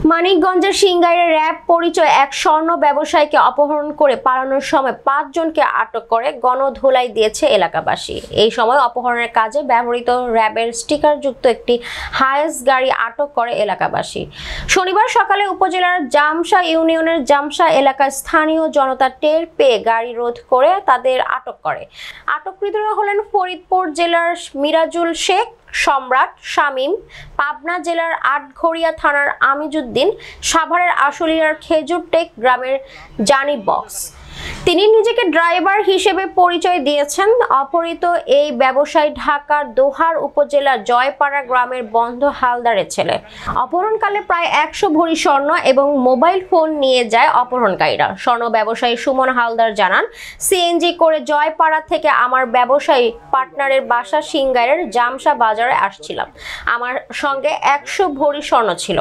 মানিকগঞ্জের সিংগাইরে র‍্যাব পরিচয় এক স্বর্ণ ব্যবসায়ীকে অপহরণ করে পালানোর সময় ৫ জনকে আটক করে গণধোলাই দিয়েছে এলাকাবাসী। এই সময় অপহরণের কাজে ব্যবহৃত র‍্যাবের স্টিকারযুক্ত একটি হায়েস গাড়ি আটক করে এলাকাবাসী। শনিবার সকালে উপজেলার জামসা ইউনিয়নের জামসা এলাকায় স্থানীয় জনতা টের পেয়ে গাড়ি রোধ করে তাদের আটক করে। আটককৃতরা হলেন ফরিদপুর জেলার মিরাজুল শেখ, সম্রাট, শামীম, পাবনা জেলার আটঘরিয়া থানার আমিজউদ্দিন, সাভারের আশুলিয়ার খেজুরটেক গ্রামের জানি বক্স। তিনি নিজেকে ড্রাইভার হিসেবে পরিচয় দিয়েছেন। অপহৃত এই ব্যবসায়ী ঢাকার দোহার উপজেলার জয়পাড়া গ্রামের বন্ধ হালদারের ছেলে। অপহরণকালে প্রায় ১০০ ভরি স্বর্ণ এবং মোবাইল ফোন নিয়ে যায় অপহরণকারীরা। স্বর্ণ ব্যবসায়ী সুমন হালদার জানান, সিএনজি করে জয়পাড়া থেকে আমার ব্যবসায়ী পার্টনারের বাসা সিংগাইরের জামসা বাজারে আসছিলাম। আমার সঙ্গে ১০০ ভরি স্বর্ণ ছিল।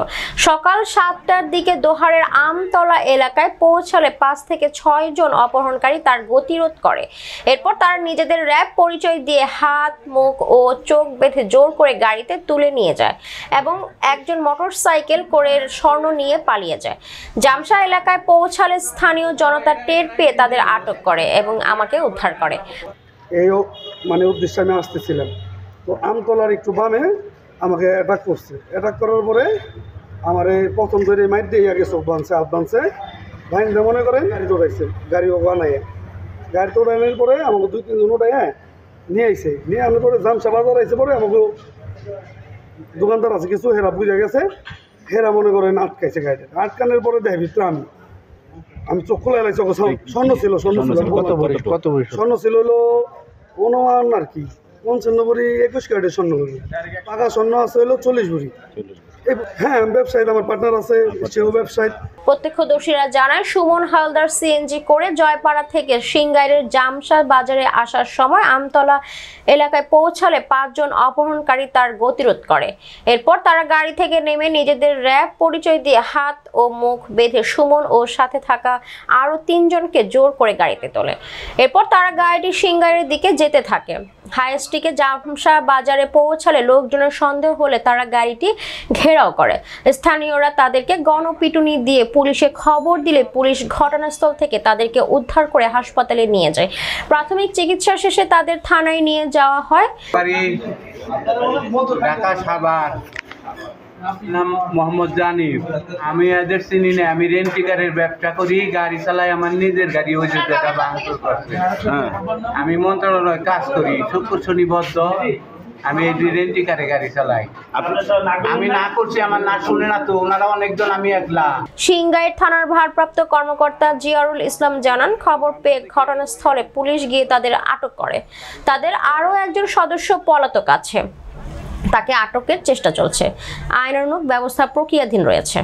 সকাল ৭টার দিকে দোহারের আমতলা এলাকায় পৌঁছালে ৫ থেকে ৬ জন অপহরণকারী তার গতিরোধ করে। এরপর তারা নিজেদের র‍্যাব পরিচয় দিয়ে হাত, মুখ ও চোখ বেঁধে জোর করে গাড়িতে তুলে নিয়ে যায় এবং একজন মোটরসাইকেল করে স্বর্ণ নিয়ে পালিয়ে যায়। জামসা এলাকায় পৌঁছালে স্থানীয় জনতা টের পেয়ে তাদের আটক করে এবং আমাকে উদ্ধার করে। এই উদ্দেশ্যে আমি আসতেছিলাম, তো আমতলার একটু বামে আমাকে অ্যাটাক করছে। অ্যাটাক করার পরে আমার এই প্রথম ধরে মাইট দিয়ে গেছে, হাত বানছে, ভাইনটা মনে করেন গাড়ি দৌড়াইছে, গাড়ি বানায় গাড়ি দৌড়ানোর পরে আমাকে ২-৩ জন ওটাই নিয়ে আইছে। নিয়ে আনার পরে জামসা বাজার আইসে পরে আমাকে দোকানদার আছে কিছু, হেরা বুঝে গেছে, হেরা মনে করেন আটকাইছে গাড়িটা। আটকানোর পরে দেয় ভিতরে আমি চোখ খুলে এলাইছি। স্বর্ণ ছিল স্বর্ণ ছিল হলো অনুমান আর কি ৫৫ ভরি ২১ ক্যারেটের স্বর্ণ ভরি, পাকা স্বর্ণ আছে হলো ৪০ ভরি। হ্যাঁ, ব্যবসায়ী আমার পার্টনার আছে, সেও ব্যবসায়ী। প্রত্যক্ষদর্শীরা জানায়, সুমন হালদার সিএনজি করে জয়পাড়া থেকে সিংগাইরের জামসা বাজারে আসার সময় আমতলা এলাকায় পৌঁছালে ৫ জন অপহরণকারী তার গতিরোধ করে। এরপর তারা গাড়ি থেকে নেমে নিজেদের র‍্যাব পরিচয় দিয়ে হাত ও মুখ বেঁধে সুমন ও সাথে থাকা আরও ৩ জনকে জোর করে গাড়িতে তোলে। এরপর তারা গাড়িটি সিংগাইরের দিকে যেতে থাকে। হাইস্টিকে জামসা বাজারে পৌঁছালে লোকজনের সন্দেহ হলে তারা গাড়িটি ঘেরাও করে। স্থানীয়রা তাদেরকে গণপিটুনি দিয়ে পুলিশে খবর দিলে পুলিশ ঘটনাস্থল থেকে তাদেরকে উদ্ধার করে হাসপাতালে নিয়ে যায়। প্রাথমিক চিকিৎসা শেষে তাদের থানায় নিয়ে যাওয়া হয়। ঢাকা সাভার, নাম মোহাম্মদ জানিব। আমি এদের চিনি না, আমি রেন্টিকারের ব্যবসা করি, গাড়ি চালাই, আমার নিজের গাড়ি ওই যে টাকা ভাঙচুর করছে। আমি মন্ত্রণালয়ে কাজ করি, শুক্র শনি বদ্ধ, আমি এই রেন্টিকারে গাড়ি চালাই। আমি না করছি, আমার না শুনে না তো, ওনারা অনেকজন, আমি একলা। সিংগাইর থানার ভারপ্রাপ্ত কর্মকর্তা জিয়ারুল ইসলাম জানান, খবর পেয়ে ঘটনাস্থলে পুলিশ গিয়ে তাদের আটক করে। তাদের আরও একজন সদস্য পলাতক আছে, তাকে আটকের চেষ্টা চলছে। আইনানুগ ব্যবস্থা প্রক্রিয়াধীন রয়েছে।